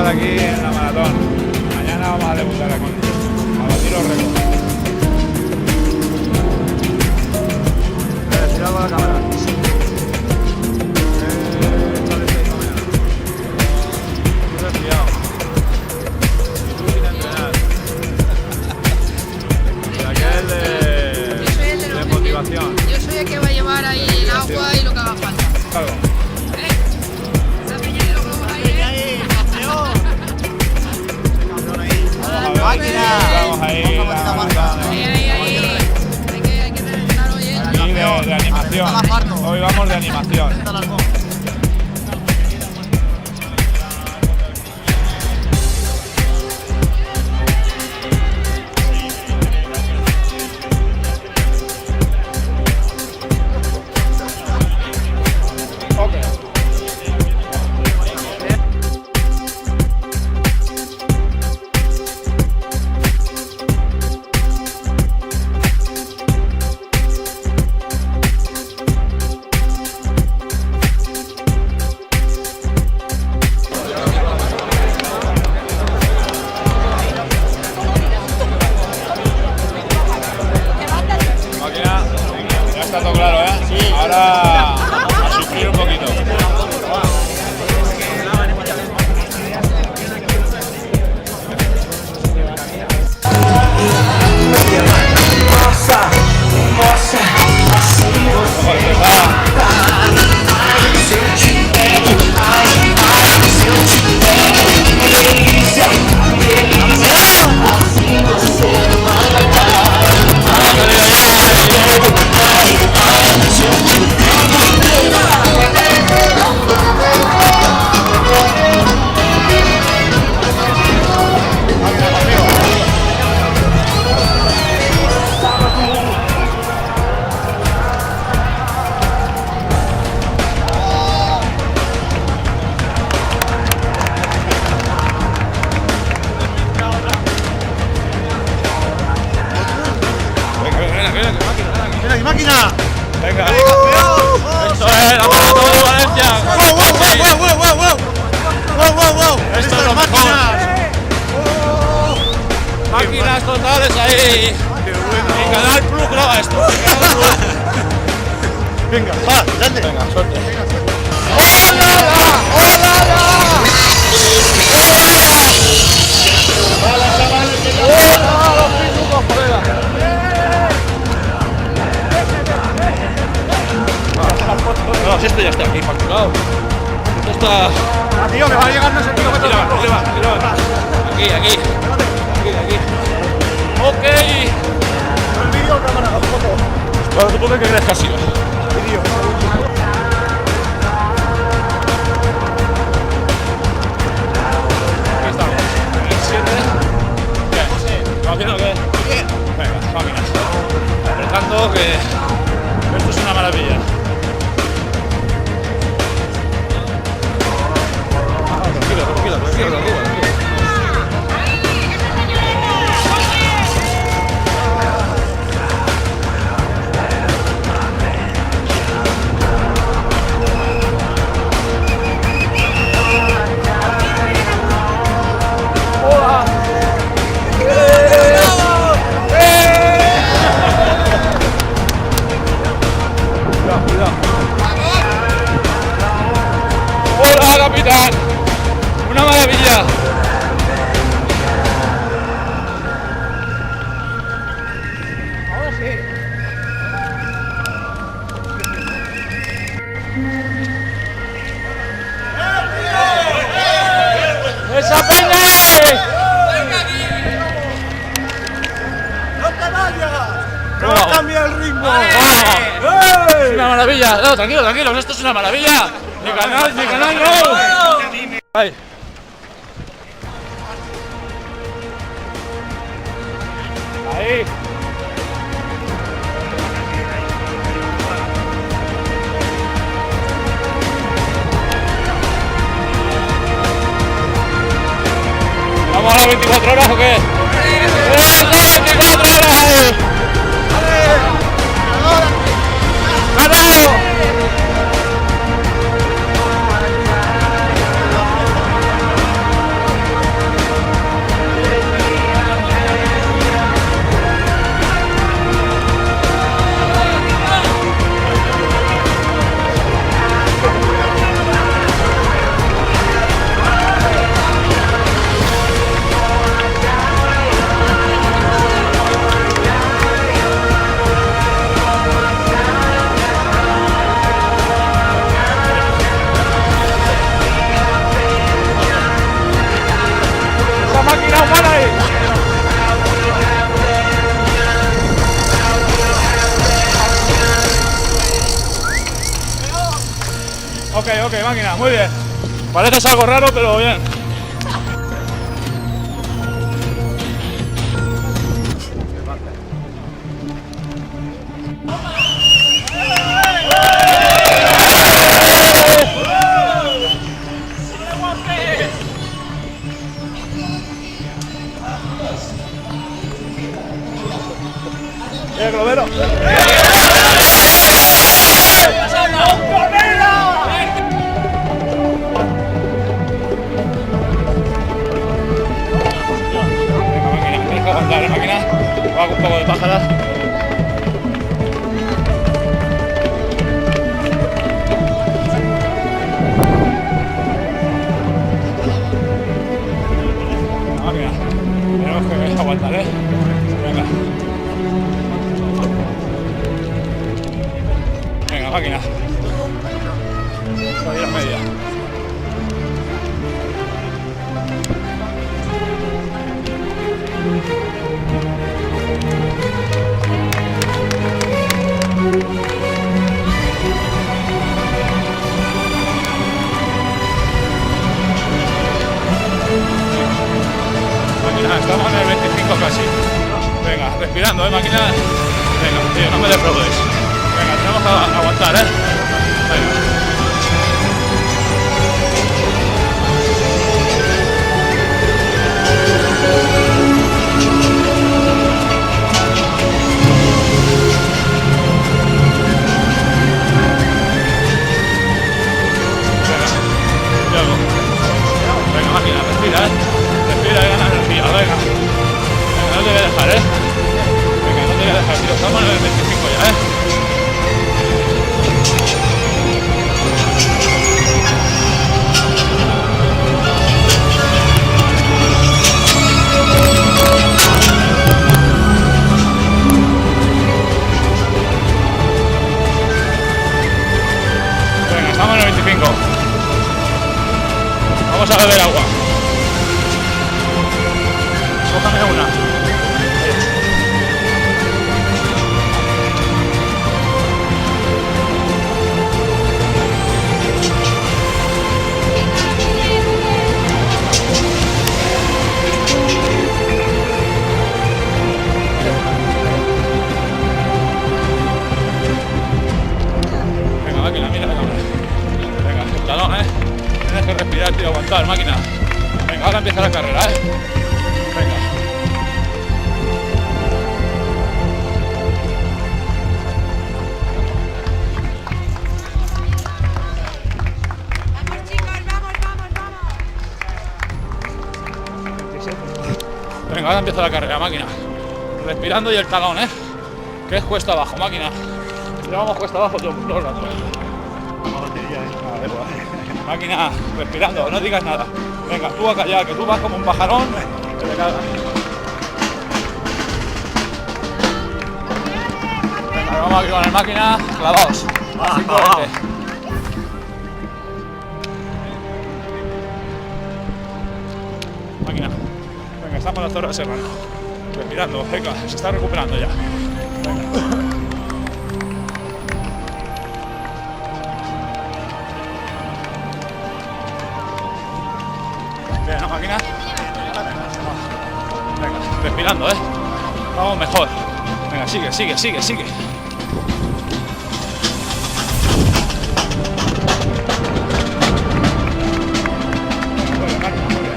debutar aquí en la maratón. Mañana vamos a debutar aquí. A batir los récords. Tira con la cámara. Échale 6 mañana. Tú resfriado. Y tú sin entrenar. Y aquel de motivación. Yo soy el que va a llevar ahí el agua y lo que haga falta. Claro. La peña de los globos ahí. Vamos ahí. Hay que rellenar hoy, Y de animación. Hoy vamos de animación. Ya está todo claro, ¿eh? Sí. Ahora a sufrir un poquito. ¡Máquina! Venga. Esto es la maratón de Valencia. ¡Wow! Esto es lo mejor. Máquinas totales ahí. Y Canal Plus graba esto. Venga, va, dale. Venga, suerte. No, si esto ya está aquí facturado. Esto está. Tío, que va a llegar no sé qué kilómetros. Aquí. Ok. ¿El vídeo o cámara? ¿Foto? Bueno, supongo que crees que ha sido. Vídeo. Aquí estamos. El 7. ¿Qué? ¿Va haciendo o qué? Bien. Venga, máquinas. Apretando que esto es una maravilla. Tranquilo. Cuidado. Hola, capitán. Una maravilla. Ahora sí. ¡Esa peña! ¡No te vayas! No. ¡No cambia el ritmo! ¡Vamos! ¡Es una maravilla! No, tranquilos, esto es una maravilla. Mi canal, no. Ahí. ¿Vamos a las 24 horas o qué? ¡Eso, 24 horas ahí! ¡Ganado! Ok, máquina, muy bien. Parece algo raro, pero bien. Globero. La máquina, hago un poco de pájara. La máquina, tenemos que aguantar, venga. Venga, máquina. Voy a ir a media. Estamos en el 25 casi. Venga, respirando, máquina. Venga, tío, no me defraudes. Venga, tenemos que aguantar, Venga. Venga, máquina, respira, respira y gana energía, venga. Venga, no te voy a dejar, Venga, no te voy a dejar, tío, estamos en el 25 ya, Venga, estamos en el 25. Vamos a beber agua. Cójame una. Venga, máquina, mira la cámara. Venga, el talón, Tienes que respirar, tío, aguantar, máquina. Venga, ahora empieza la carrera, Venga. Vamos, chicos, vamos. Venga, ahora empieza la carrera, máquina. Respirando y el talón, que es cuesta abajo, máquina. Llevamos cuesta abajo todo el rato. Máquina, respirando, no digas nada. Venga, tú a callar, que tú vas como un pajarón. Que te cagas. Venga, vamos aquí con el máquina, clavados. Máquina, venga, estamos en la torre de Serrano. Respirando, venga, se está recuperando ya. Venga. Bien, la máquina. Venga, respirando, Vamos mejor. Venga, sigue.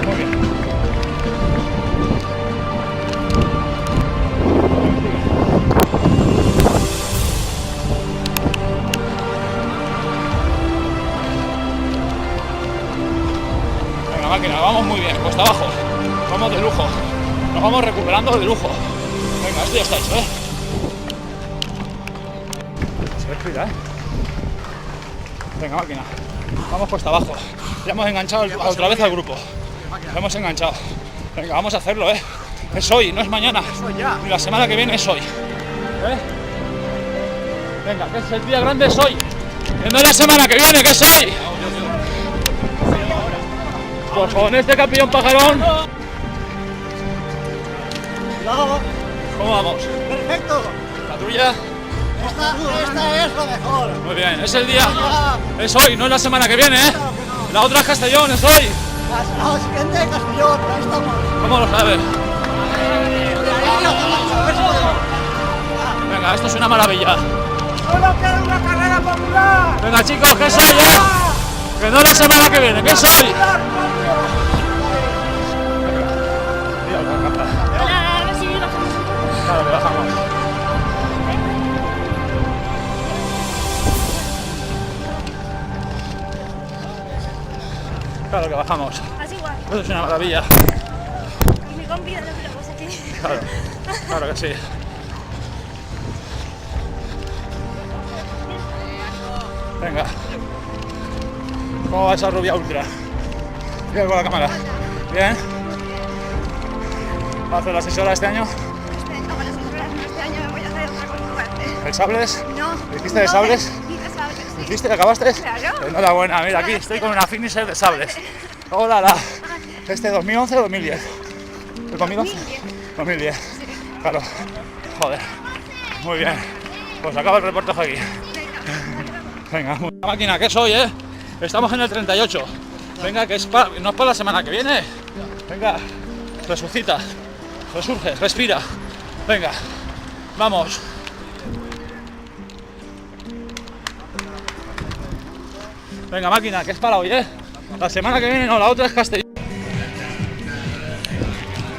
Muy bien. Venga, máquina, vamos muy bien, cuesta abajo. Vamos de lujo. Nos vamos recuperando de lujo. Venga, esto ya está hecho, Se respira, Venga, máquina. Vamos cuesta abajo. Ya hemos enganchado otra vez al grupo. Lo hemos enganchado. Venga, vamos a hacerlo, Es hoy, no es mañana. Y la semana que viene es hoy. Venga, que es el día grande, es hoy. Que no es la semana que viene, que es hoy. Pues con este campeón pajarón. No, ¿Cómo vamos? perfecto. ¿La tuya? Esta es lo mejor. Muy bien, es el día, es hoy, no es la semana que viene, ¿eh? La otra es Castellón, es hoy. La siguiente de Castellón, ahí estamos. ¿Cómo lo sabes? Venga, esto es una maravilla. Solo queda una carrera popular. Venga chicos, ¿qué soy, Que no es la semana que viene, ¿qué soy? Claro que bajamos. Claro que bajamos. Así igual. Esto es una maravilla. Mi compi de los globos aquí. Claro, claro que sí. Venga. ¿Cómo va esa rubia ultra? Bien con la cámara. Bien. ¿Va a hacer las 6 horas este año? Este año me voy a hacer otra cosa. ¿El sables? No. ¿Hiciste de sables? Hice sables, sí. ¿Hiciste? ¿Acabaste? Claro. Enhorabuena, mira, aquí estoy con una finisher de sables. Hola, la. ¿Este 2011 o 2010? ¿El 2011? 2010. Claro. Joder. Muy bien. Pues acaba el reportaje aquí. Venga, la máquina, ¿qué soy, Estamos en el 38. Venga, que es no es para la semana que viene. Venga, resucita, resurge, respira. Venga, vamos. Venga, máquina, que es para hoy, La semana que viene no, la otra es Castellón.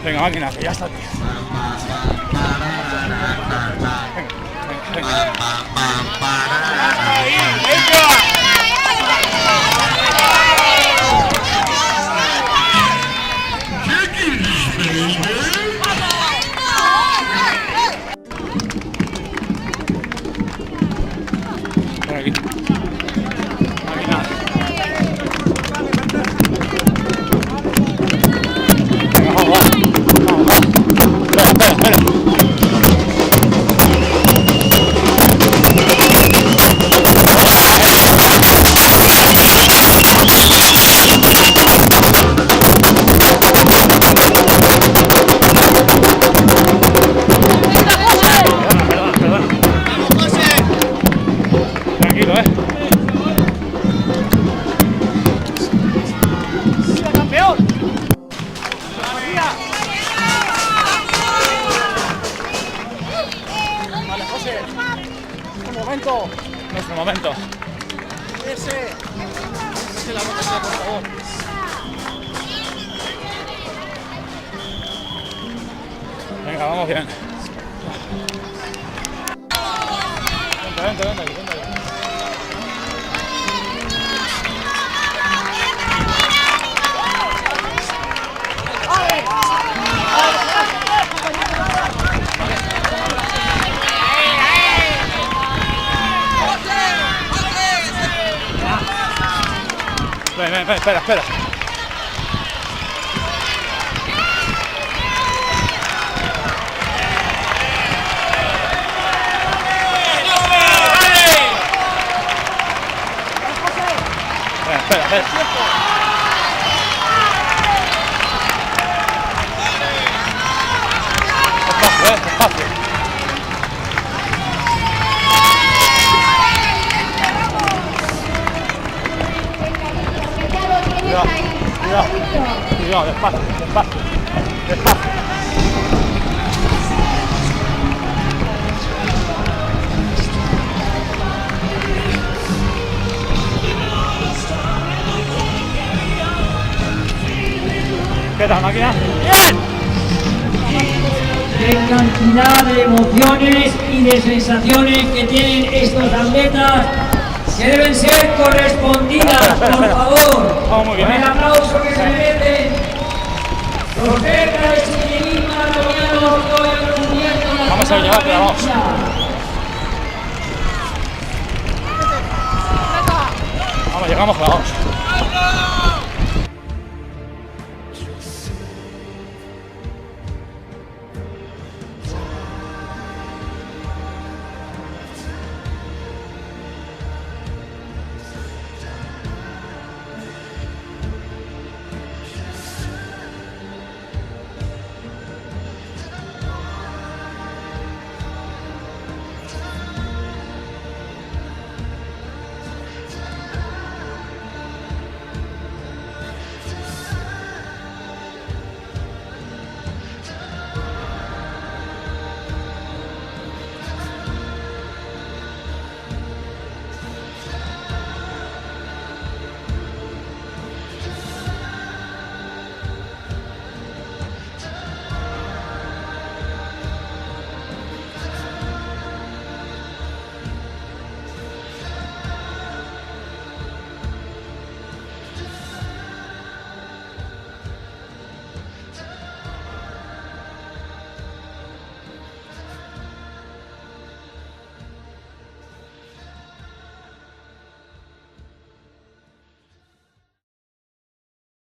Venga, máquina, que ya está aquí. Venga, venga. Ven aquí. Máquina. Venga, vamos, va. Vamos, va. Espera, espera, espera. Tranquilo, Vale, José. Un momento. Nuestro momento. Ese la botella, por favor. Venga, vamos bien. Vente, vente, vente, vente. Ven, ven, ven, espera, espera. Espera, espera. Despacio, despacio. Cuidado, cuidado, cuidado, despacio, despacio, despacio. ¿Qué tal, máquina? ¡Bien! De cantidad de emociones y de sensaciones que tienen estos atletas que deben ser correspondidas, por favor. Vamos muy bien, Con el aplauso que se merecen los cerca de Chiquilín, Marconiano, que hoy han cubierto la Vamos a llevar, pero vamos. Vamos, llegamos, vamos.